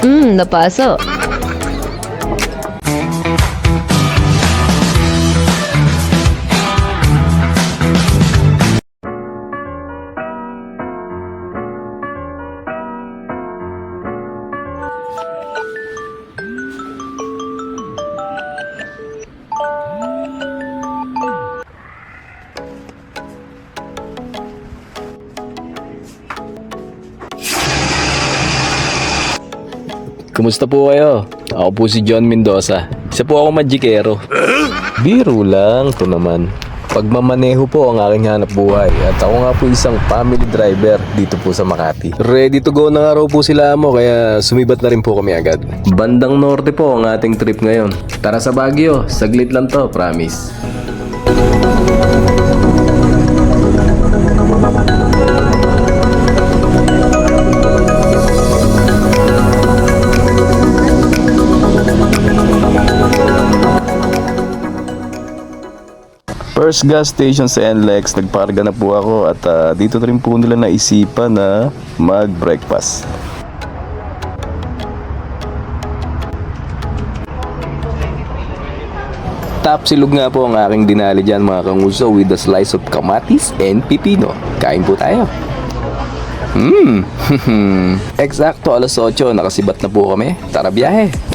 Napaso. Kumusta po kayo? Ako po si John Mendoza. Isa po ako magikero. Biro lang to naman. Pagmamaneho po ang aking hanap buhay at ako nga po isang family driver dito po sa Makati. Ready to go na nga raw po sila mo kaya sumibat na rin po kami agad. Bandang norte po ang ating trip ngayon. Tara sa Baguio, saglit lang to, promise. First gas station sa NLEX, nagparga na po ako at dito na rin po nila naisipan na mag-breakfast. Top silog nga po ang aking dinali dyan mga kanguso with a slice of kamatis and pipino. Kain po tayo. Eksakto alas 8, nakasibat na po kami. Tara biyahe!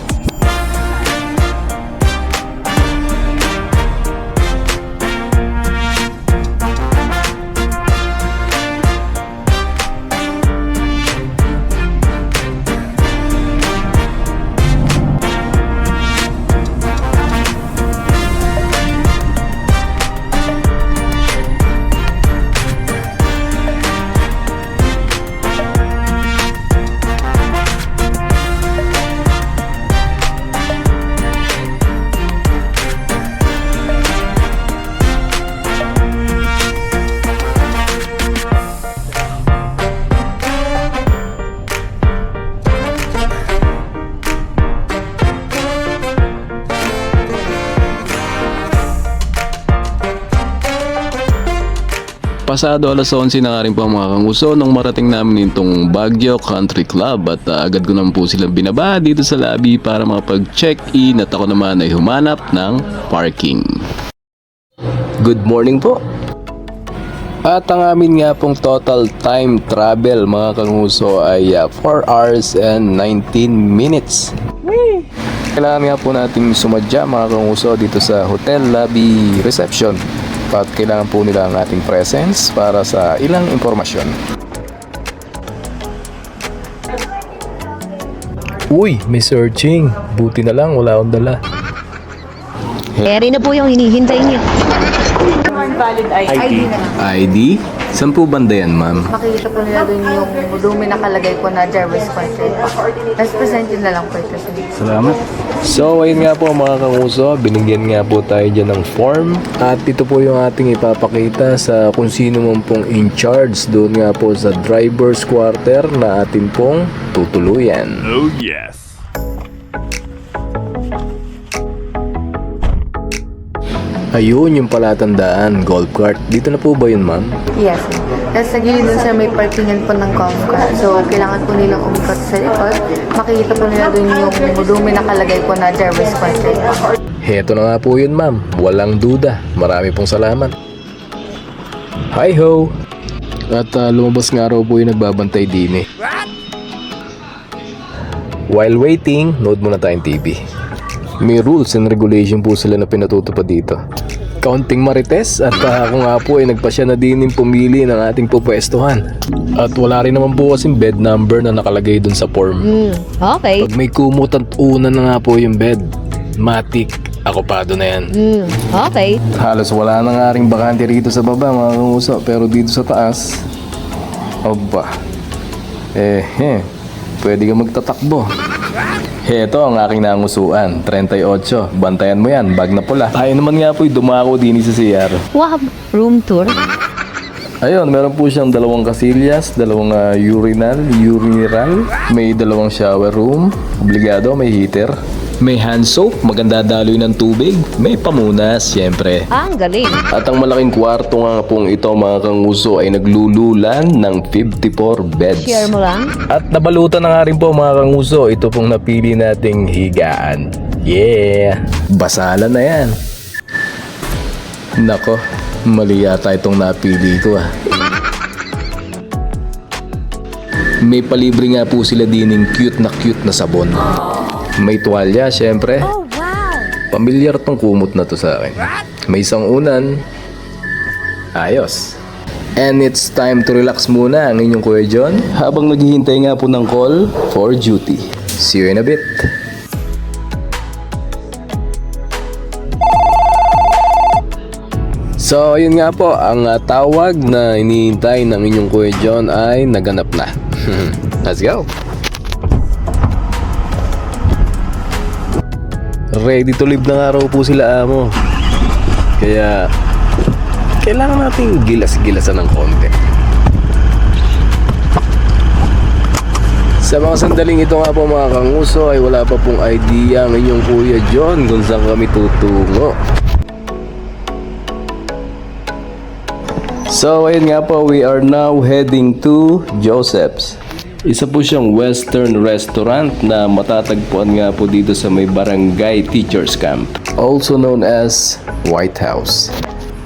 Pasado alas 11 na nga rin po ang mga kanguso nung marating namin itong Baguio Country Club at agad ko naman po silang binaba dito sa lobby para makapag-check-in at ako naman ay humanap ng parking. Good morning po! At ang amin nga pong total time travel mga kanguso ay 4 hours and 19 minutes. Kailangan nga po nating sumadya mga kanguso dito sa hotel lobby reception. At kailangan po nila ang ating presence para sa ilang impormasyon. Uy, may searching. Buti na lang, wala akong dala. Eri na po yung hinihintay niyo. Valid ID na lang. ID? Saan po banda yan, ma'am? Makikita po nila dun yung dumi nakalagay po na Jarvis Content. Tapos present yun na lang po ito. Salamat. So, ayun nga po mga kanguso, binigyan nga po tayo dyan ng form. At ito po yung ating ipapakita sa kung sino man pong in charge doon nga po sa driver's quarter na atin pong tutuluyan. Oh yes! Ayun yung palatandaan, golf cart. Dito na po ba yun, ma'am? Yes. Tapos sa gilid dun sa may parkingan po ng golf cart. So, kailangan po nilang umikot sa likod. Makikita po nila dun yung dumi nakalagay po na Jarvis Content. Heto na nga po yun, ma'am. Walang duda. Marami pong salamat. Hi-ho! At lumabas nga raw po yung nagbabantay din eh. While waiting, nood muna tayong TV. May rules and regulation po sila na pinatutupad dito. Kaunting marites at ako nga po ay nagpasya na din yung pumili ng ating pupwestuhan. At wala rin naman po kasing bed number na nakalagay dun sa form. Okay. Pag may kumot at una na nga po yung bed, matik, akopado na yan. Okay. Halos wala na nga ring bakante rito sa baba mga kanguso, pero dito sa taas, oba, pwede ka magtatakbo. Heto ang aking nangusuan, 38. Bantayan mo yan, bag na pula. Tayo naman nga po'y dumako din sa CR. Wow, room tour. Ayun, meron po siyang 2 kasilyas, 2 urinal, may 2 shower room, obligado, may heater. May hand soap, maganda daloy ng tubig, may pamunas, syempre. Ang galing. At ang malaking kwarto nga pong ito mga kanguso ay naglululan ng 54 beds. Share mo lang. At nabalutan na nga rin po mga kanguso, ito pong napili nating higaan. Yeah! Basalan na yan. Nako, mali yata itong napili ko ah. May palibre nga po sila dining cute na sabon. May tuwalya, syempre. Oh, wow. Pamilyar tong kumot na to sa akin. May isang unan. Ayos. And it's time to relax muna ang inyong Kuya John habang naghihintay nga po ng call for duty. See you in a bit. So, yun nga po, ang tawag na hinihintay ng inyong Kuya John ay naganap na. Let's go! Ready to live na nga raw po sila amo. Kaya, kailangan nating gilas-gilasan ng konti. Sa mga sandaling ito nga po mga kanguso ay wala pa pong idea ang inyong Kuya John kung saan kami tutungo. So ayun nga po, we are now heading to Joseph's. Isa po siyang western restaurant na matatagpuan nga po dito sa may Barangay Teachers Camp, also known as White House.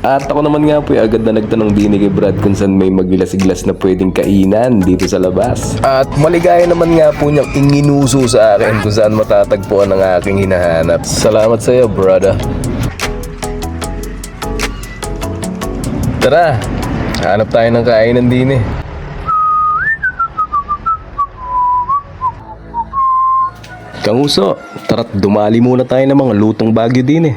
At ako naman nga po agad na nagtanong din kay Brad kung saan may magilas-gilas na pwedeng kainan dito sa labas. At maligaya naman nga po niyang inginuso sa akin kung saan matatagpuan ang aking hinahanap. Salamat sa iyo, brother. Tara, hanap tayo ng kainan din eh. Kanguso, tara't dumali muna tayo ng mga lutong Baguio din eh.